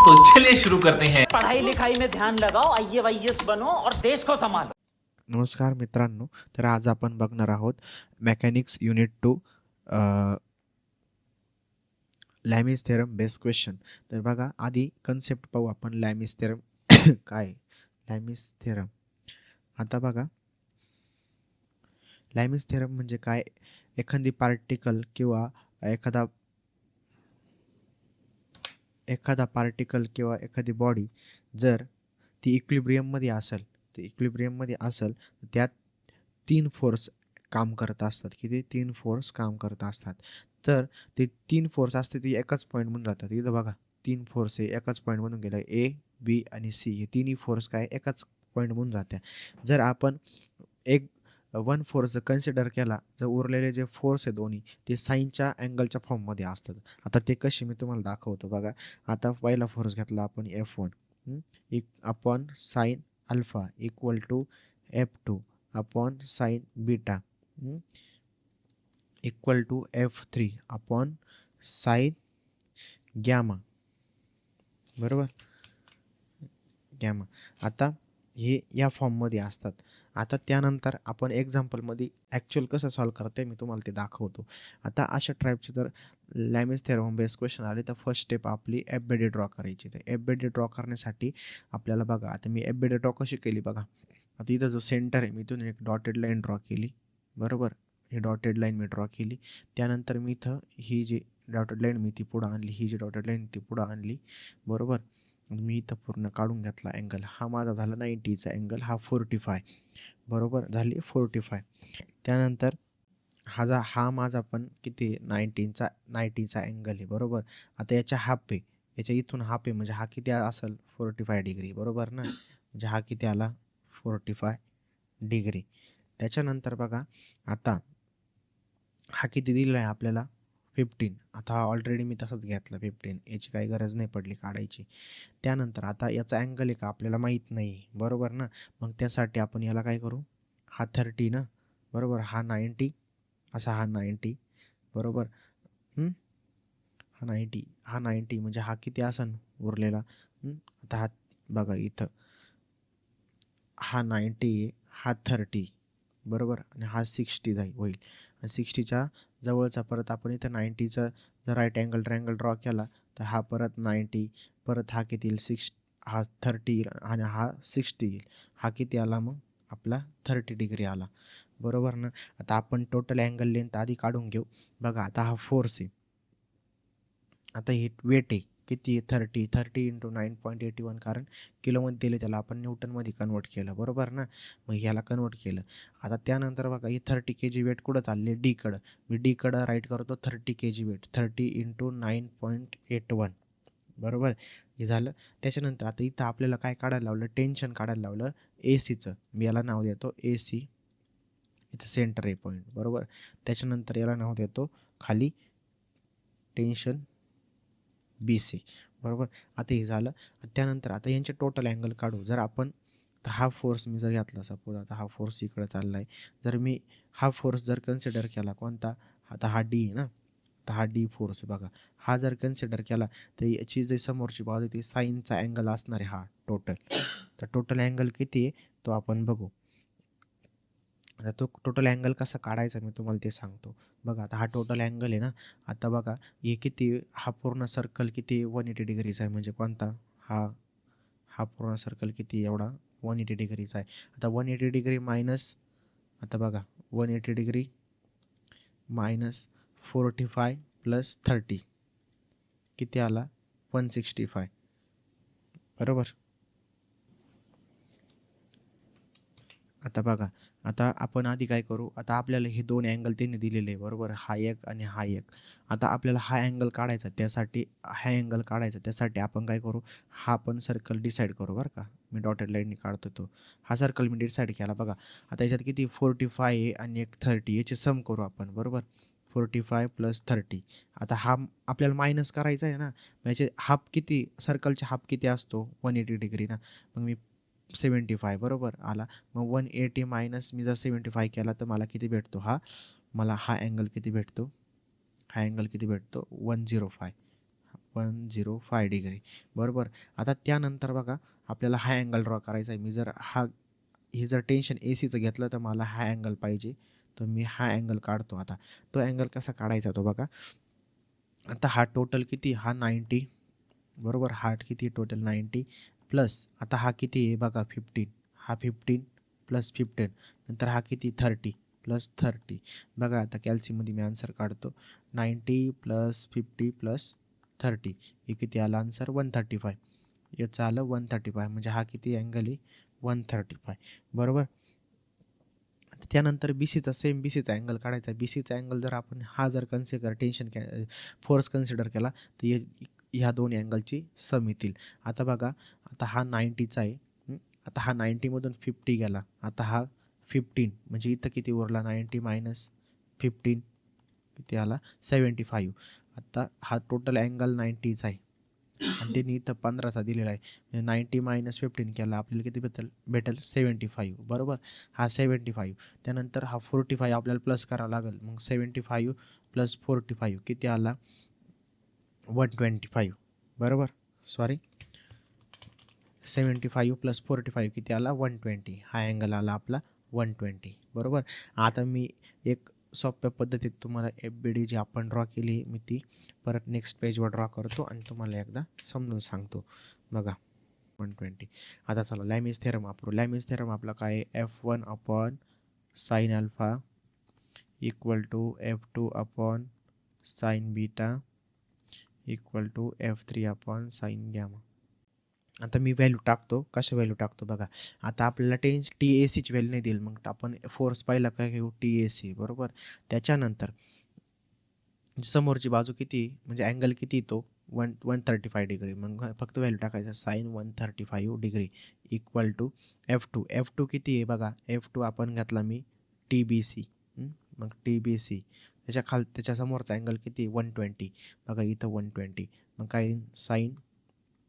तो चलिए शुरू करते हैं। पढ़ाई लिखाई में ध्यान लगाओ, आईएएस बनो और देश को संभालो। नमस्कार मित्रांनो, तर आज आपण बघणार आहोत mechanics unit 2 Lami's theorem base question. तर बघा, आधी कन्सेप्ट पाहू आपण. लॅमिस थेरम काय? Lami's theorem. आता बघा, लॅमिस थेरम म्हणजे काय? एखादी पार्टिकल किंवा एखादी बॉडी जर ती इक्विलिब्रियममध्ये असेल, तर त्यात 3 फोर्स काम करत असतात. किती? 3 फोर्स काम करत असतात. तर ते 3 फोर्स असते ती एकाच पॉईंटमधून जातात. इथं बघा 3 फोर्स आहे, एकाच पॉईंटमधून गेला. ए, बी आणि सी हे तिन्ही फोर्स काय एकाच पॉईंटमधून जात्या. जर आपण एक 1 फोर्स कन्सिडर केला, जर उरलेले जे फोर्स आहे दोन्ही ते साईनच्या अँगलच्या फॉर्ममध्ये असतात. आता ते कसे मी तुम्हाला दाखवतो बघा. आता पहिला फोर्स घेतला आपण F1 upon sine alpha equal to F2 upon sine beta equal to F3 upon sine gamma. बरोबर, गॅमा. आता हे या फॉर्ममध्ये असतात. आता त्यानंतर आपण एक्झाम्पलमध्ये ॲक्च्युअल कसं सॉल्व करते मी तुम्हाला ते दाखवतो. आता अशा टाईपचे जर लॅमिस थेरम बेस क्वेश्चन आले तर फर्स्ट स्टेप आपली एफ-बेडी ड्रॉ करायची. तर एफ-बेडी ड्रॉ करण्यासाठी आपल्याला बघा, आता मी एफ-बेडी ड्रॉ कशी केली बघा. आता इथं जो सेंटर आहे, मी इथून एक डॉटेड लाईन ड्रॉ केली. बरोबर, ही डॉटेड लाईन मी ड्रॉ केली. त्यानंतर मी इथं ही जी डॉटेड लाईन मी ती पुढं आणली, ही जी डॉटेड लाईन ती पुढं आणली. बरोबर, मी इथं पूर्ण काढून घेतला अँगल. हा माझा झाला 90चा अँगल, हा 45. बरोबर, झाली 45. त्यानंतर हा माझा पण किती 90चा अँगल आहे. बरोबर, आता याच्या हाफ आहे, याच्या इथून हाफ आहे म्हणजे हा किती असेल 45 डिग्री. बरोबर ना, म्हणजे हा किती आला 45 डिग्री. त्याच्यानंतर बघा, आता हा किती दिलेला आहे आपल्याला 15. आता हा ऑलरेडी मी तसंच घेतला 15, याची काही गरज नाही पडली काढायची. त्यानंतर आता याचा अँगल आहे का आपल्याला माहीत नाही. बरोबर ना, मग त्यासाठी आपण याला काय करू, हा 30 ना. बरोबर, हा 90 असा, हा 90. बरोबर, हा 90 म्हणजे हा किती असन उरलेला. आता हा बघा इथं हा 90 आहे, हा 30. बरोबर, आणि हा 60 होईल. आणि 60च्या जवळचा परत आपण इथं 90चं जर राईट अँगल ट्रायंगल ड्रॉ केला तर हा परत 90, परत हा किती येईल हा 30 येईल आणि हा 60 येईल. हा किती आला मग आपला 30 डिग्री आला. बरोबर ना. आता आपण टोटल अँगल लेंथ आधी काढून घेऊ. बघा, आता हा फोर्स आहे, आता ही वेट आहे किती 30 इंटू 9.81, कारण किलोमध्ये दिले, त्याला आपण न्यूटनमध्ये कन्वर्ट केलं. बरोबर ना, मग ह्याला कन्वर्ट केलं. आता त्यानंतर बघा, ही 30 kg वेट कुठं चालले डीकडं. मी डीकडं राईट करतो 30 kg वेट, 30 इंटू 9.81. बरोबर, हे झालं. त्याच्यानंतर आता इथं आपल्याला काय काढायला लावलं, टेन्शन काढायला लावलं AC. मी याला नाव देतो AC. इथं सेंटर आहे पॉईंट. बरोबर, त्याच्यानंतर याला नाव देतो खाली टेन्शन BC. बरोबर, आता हे झालं. त्यानंतर आता यांचे टोटल अँगल काढू. जर आपण हा फोर्स मी जर घेतला, सपोज आता हा फोर्स इकडे चालला आहे, जर मी हा फोर्स जर कन्सिडर केला, कोणता, आता हा D आहे ना, तर हा D फोर्स बघा, हा जर कन्सिडर केला तर याची जी समोरची बाजू ती साईनचा अँगल असणार आहे हा टोटल. तर टोटल अँगल किती आहे तो आपण बघू. आता तो टोटल अँगल कसा काढायचा मी तुम्हाला ते सांगतो. बघा, आता हा टोटल अँगल आहे ना. आता बघा, हे किती, हा पूर्ण सर्कल किती 180 डिग्रीचा आहे, म्हणजे कोणता, हा पूर्ण सर्कल किती एवढा 180 डिग्रीचा आहे. आता 180 डिग्री मायनस, आता बघा 180 डिग्री मायनस 45 प्लस 30 किती आला 165. बरोबर, आता बघा, आता आपण आधी काय करू, आता आपल्याला हे 2 अँगल त्यांनी दिलेले आहे. बरोबर, हा एक आणि हा एक. आता आपल्याला हा अँगल काढायचा, त्यासाठी आपण काय करू, हा पण सर्कल डिसाईड करू. बरं का, मी डॉटेड लाईनने काढतो तो हा सर्कल मी डिसाईड केला. बघा, आता याच्यात किती 45 आहे आणि एक 30, याचे सम करू आपण. बरोबर, 45 प्लस 30. आता हा आपल्याला मायनस करायचा आहे ना, याचे हाफ किती, सर्कलचे हाफ किती असतो 180 डिग्री ना, मग मी 75 बरोबर आला. मग 180 मायनस मी जर 75 केला तर मला किती भेटतो, मला हा अँगल किती भेटतो, 105. 105 डिग्री बरोबर. आता त्यानंतर बघा आपल्याला हा अँगल ड्रॉ करायचा आहे. मी जर हे जर टेन्शन एसीचं घेतलं तर मला हा अँगल पाहिजे, तर मी हा अँगल काढतो. आता तो अँगल कसा काढायचा तो बघा. आता हा टोटल किती, हा 90 बरोबर. हा किती टोटल 90 प्लस आता हा किती आहे बघा 15, हा 15 प्लस 15 नंतर हा किती 30 प्लस 30. बघा आता कॅल्सीमध्ये मी आन्सर काढतो. 90 प्लस 50 प्लस 30 हे किती आला आन्सर 135. याचं आलं 135 म्हणजे हा किती अँगल आहे 135 बरोबर. त्यानंतर बीसीचा सेम बीसीचा अँगल काढायचा. बीसीचा अँगल जर आपण हा जर टेन्शन फोर्स कन्सिडर केला तर ह्या दोन अँगलची सम येतील. आता बघा आता हा 90चा आहे. आता हा 90मधून 50 गेला. आता हा 15 म्हणजे इथं किती उरला 90 मायनस 15 किती आला 75. आता हा टोटल अँगल 90चा आहे आणि त्यांनी इथं 15चा दिलेला आहे. 90 मायनस 15 केला आपल्याला किती भेटेल 75 बरोबर. हा 75 त्यानंतर हा 45 आपल्याला प्लस करावा लागेल. मग 75 प्लस 45 किती आला 125 बरोबर. सॉरी 75 प्लस 45 किती आला 120. हा अँगल आला आपला 120 बरोबर. आता मी एक सोप्या पद्धतीत तुम्हाला FBD जी आपण ड्रॉ केली मी ती परत नेक्स्ट पेजवर ड्रॉ करतो आणि तुम्हाला एकदा समजून सांगतो. बघा 120. आता चला लॅमिस थेरम वापरू. लॅमिस थेरम आपला काय F1 upon sine alpha equal to F2 upon sine beta equal to F3 upon sine gamma. आता मी व्हॅल्यू टाकतो. कशा व्हॅल्यू टाकतो बघा. आता आपल्याला TACची व्हॅल्यू नाही देईल. मग आपण फोर्स पाहिला काय घेऊ TAC बरोबर. त्याच्यानंतर समोरची बाजू किती म्हणजे अँगल किती तो 135 डिग्री. मग फक्त व्हॅल्यू टाकायचं sign 135 degree equal to F2 किती आहे बघा. F2 आपण घातला मी TBC. मग TBC त्याच्या समोरचा अँगल किती 120 बघा इथं 120. मग काय साइन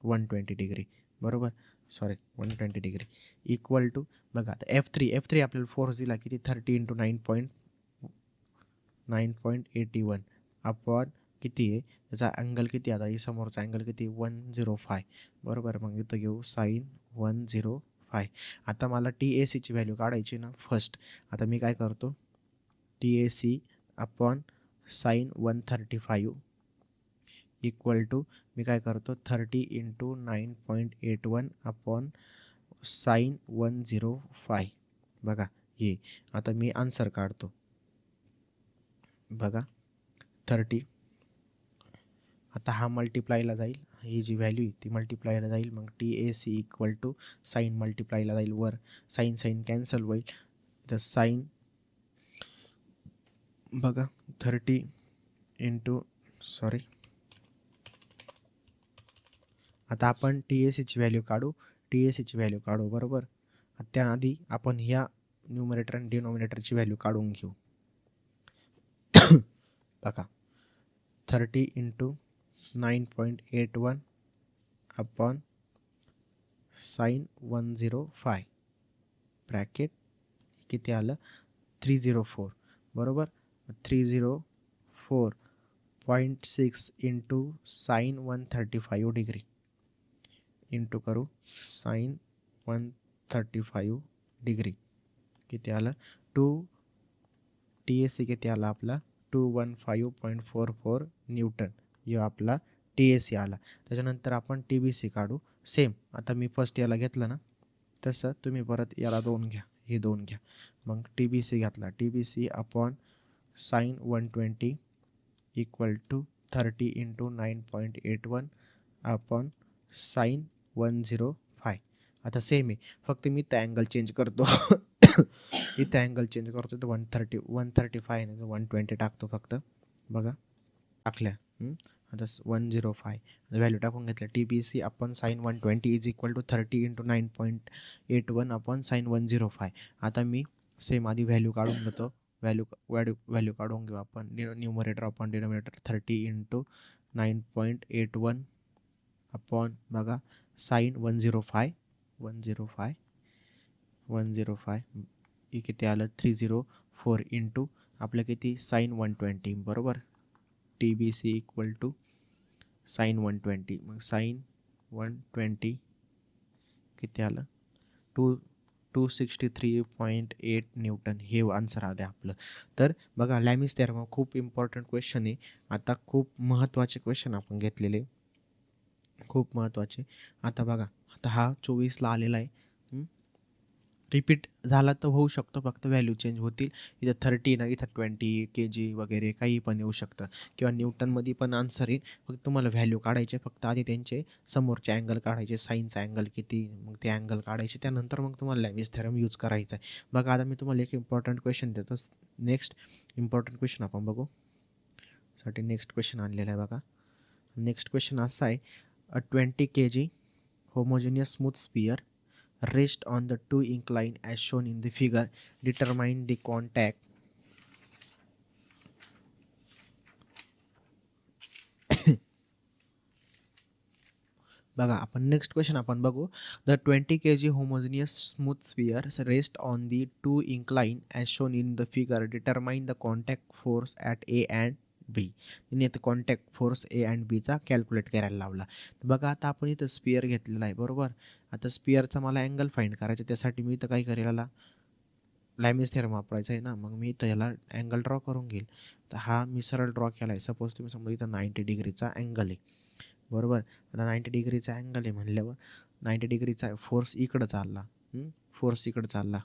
120 डिग्री बरोबर. सॉरी 120 डिग्री इक्वल टू बघा आता F3 आपल्याला फोर्स दिला किती 30 × 9.81 अपॉन किती आहे त्याचा अँगल किती. आता ही समोरचा अँगल किती 105 बरोबर. मग इथं घेऊ साइन 105. आता मला TACची व्हॅल्यू काढायची ना फर्स्ट. आता मी काय करतो TAC upon sine 135 equal to मी काय करतो 30 × 9.81 अपॉन साइन 105 बघा हे. आता मी आन्सर काढतो बघा 30. आता हा मल्टिप्लायला जाईल. ही जी व्हॅल्यू ती मल्टिप्लायला जाईल. मग TAC इक्वल टू साइन मल्टिप्लायला जाईल वर. साइन कॅन्सल होईल. तर साइन बघा 30 × सॉरी आता आपण TACची व्हॅल्यू काढू बरोबर. त्याआधी आपण ह्या न्यूमरेटर आणि डिनॉमिनेटरची व्हॅल्यू काढून घेऊ. बघा 30 × 9.81 अपॉन साइन 105 ब्रॅकेट किती आलं 304 बरोबर. 304.6 × साइन 135 डिग्री इंटू करू साइन 135 डिग्री किती आलं 2 TAC किती आला आपला 215.44 न्यूटन. यो आपला TAC आला. त्याच्यानंतर आपण TBC काढू सेम. आता मी फर्स्ट याला घेतलं ना तसं तुम्ही परत याला 2 घ्या, हे 2 घ्या. मग TBC घातला TBC upon sine 120 equal to 30 × 9.81 upon sine 105. आता सेम आहे फक्त मी इथं अँगल चेंज करतो. इथं अँगल चेंज करतो तर 135 नाही 120 टाकतो फक्त बघा टाकल्या. आता 105 व्हॅल्यू टाकून घेतलं. TBC upon sine 120 is equal to 30 × 9.81 upon sine 105. आता मी सेम आधी व्हॅल्यू काढून घेतो. व्हॅल्यू काढून घेऊ आपण. न्यूमरेटर अपॉन डिनॉमिनेटर 30 × 9.81 अपॉन बघा साइन 105 हे किती आलं 304 इंटू आपलं किती साइन 120 बरोबर. TBC इक्वल टू साईन 120, मग साईन 120 किती आलं 263.8 न्यूटन, हे आन्सर आलं आपलं. तर बघा लॅमिस थेरम खूप इम्पॉर्टंट क्वेश्चन आहे. आता खूप महत्त्वाचे क्वेश्चन आपण घेतलेले, खूप महत्त्वाचे. आता बघा, आता हा 24ला आलेला आहे. रिपीट झाला तर होऊ शकतो, फक्त व्हॅल्यू चेंज होतील. इथं 30 ना, इथं 20 kg वगैरे काही पण येऊ शकतं, किंवा न्यूटनमध्ये पण आन्सर येईल. फक्त तुम्हाला व्हॅल्यू काढायचे, फक्त आधी त्यांचे समोरचे अँगल काढायचे, साईनचा अँगल किती, मग ते अँगल काढायचे, त्यानंतर मग तुम्हाला लॅमिस थेरम यूज करायचा आहे. बघा आता मी तुम्हाला एक इम्पॉर्टंट क्वेश्चन देतो. नेक्स्ट इम्पॉर्टंट क्वेश्चन आपण बघू. साठी नेक्स्ट क्वेश्चन आणलेला आहे बघा. नेक्स्ट क्वेश्चन असा आहे, अ 20 kg homogeneous smooth sphere rest on the two incline as shown in the figure, determine the contact बघा आपण नेक्स्ट क्वेश्चन आपण बघू. The 20 kg homogeneous smooth sphere rest on the two incline as shown in the figure, determine the contact force at A and B. तिने इथं contact force A and बीचा calculate करायला लावला. तर बघा आता आपण इथं स्पिअर घेतलेला आहे, बरोबर. आता स्पिअरचा मला अँगल फाइंड करायचा, त्यासाठी मी इथं काय करेल, याला लॅमिस थेरम वापरायचा आहे ना, मग मी इथं याला अँगल ड्रॉ करून घेईल. तर हा मी सरळ ड्रॉ केला आहे. सपोज तुम्ही समजा इथं 90 डिग्रीचा अँगल आहे, बरोबर. आता 90 डिग्रीचा अँगल आहे म्हणल्यावर 90 डिग्रीचा फोर्स इकडं चालला, फोर्स इकडं चालला.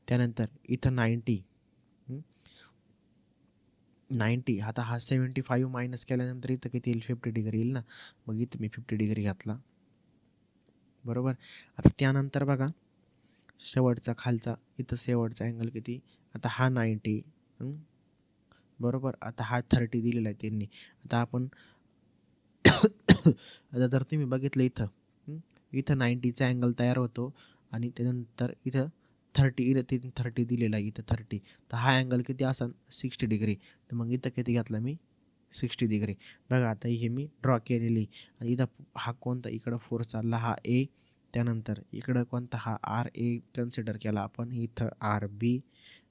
त्यानंतर इथं 90, आता हा 75 मायनस केल्यानंतर इथं किती येईल, 50 डिग्री येईल ना. मग इथं मी 50 डिग्री घातला, बरोबर. आता त्यानंतर बघा शेवटचा खालचा, इथं शेवटचा अँगल किती, आता हा 90, बरोबर. आता हा 30 दिलेला आहे त्यांनी. आता आपण आता जर तुम्ही बघितलं इथं, इथं 90चा अँगल तयार होतो, आणि त्यानंतर इथं 30 दिलेला आहे, इथं 30. तर हा अँगल किती असेल, 60 डिग्री. तर मग इथं किती घातला मी, 60 डिग्री. बघा आता हे मी ड्रॉ केलेली. आणि इथं हा कोणता इकडं फोर्स चालला, हा ए. त्यानंतर इकडं कोणता, हा आर ए कन्सिडर केला आपण. इथं आर बी.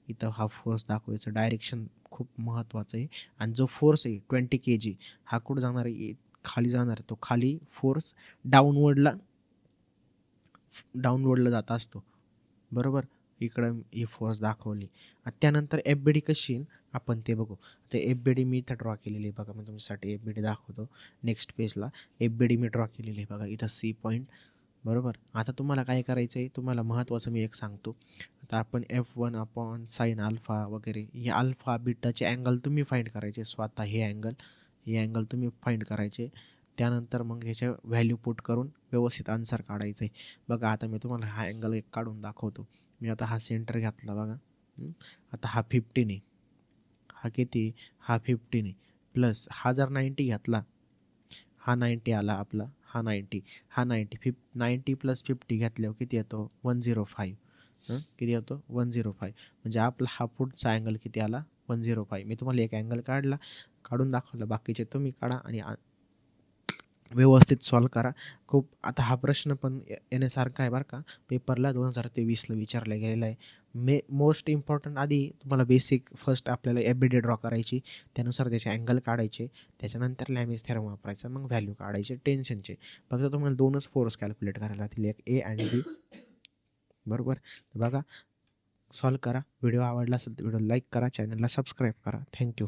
इथं हा फोर्स दाखवायचं, डायरेक्शन खूप महत्त्वाचं आहे. आणि जो फोर्स आहे 20 kg, हा कुठं जाणार आहे, खाली जाणार. तो खाली फोर्स डाऊनवर्डला जात असतो, बरोबर. इकडं ही फोर्स दाखवली. त्यानंतर एफ बी डी कशी येईल आपण ते बघू. ते एफ बी डी मी इथं ड्रॉ केलेली आहे बघा. मी तुमच्यासाठी एफ बी डी दाखवतो. नेक्स्ट पेजला एफ बी डी मी ड्रॉ केलेली आहे बघा. इथं सी पॉईंट, बरोबर. आता तुम्हाला काय करायचं आहे, तुम्हाला महत्त्वाचं मी एक सांगतो. आता आपण F1 अपॉन साईन अल्फा वगैरे, हे अल्फा बीटाचे अँगल तुम्ही फाईंड करायचे स्वतः. हे अँगल तुम्ही फाईंड करायचे. त्यानंतर मग ह्याच्या व्हॅल्यू पुट करून व्यवस्थित आन्सर काढायचं आहे. बघा आता मी तुम्हाला हा अँगल एक काढून दाखवतो. मी आता हा सेंटर घातला बघा. आता हा 15 आहे, हा किती, हा 15 आहे. प्लस हा जर 90 घातला, हा 90 आला आपला, हा 90 प्लस 50 घातल्यावर किती येतो, 105. किती येतो, 105. म्हणजे आपला हा पुढचा अँगल किती आला, 105. मी तुम्हाला एक अँगल काढून दाखवला, बाकीचे तुम्ही काढा आणि व्यवस्थित सॉल्व करा. खूप आता हा प्रश्न पण येण्यासारखा आहे बरं का, पेपरला 2023ला विचारला गेलेला आहे. मोस्ट इम्पॉर्टंट आधी तुम्हाला बेसिक फर्स्ट आपल्याला एफ बी डी ड्रॉ करायची, त्यानुसार त्याचे अँगल काढायचे, त्याच्यानंतर लॅमिस थेरम वापरायचा, मग व्हॅल्यू काढायचे टेन्शनचे. फक्त तुम्हाला 2च फोर्स कॅल्क्युलेट करायला लागतील, एक ए आणि बी, बरोबर. बघा सॉल्व करा. व्हिडिओ आवडला असेल तर व्हिडिओ लाईक करा, चॅनलला सबस्क्राईब करा. थँक्यू.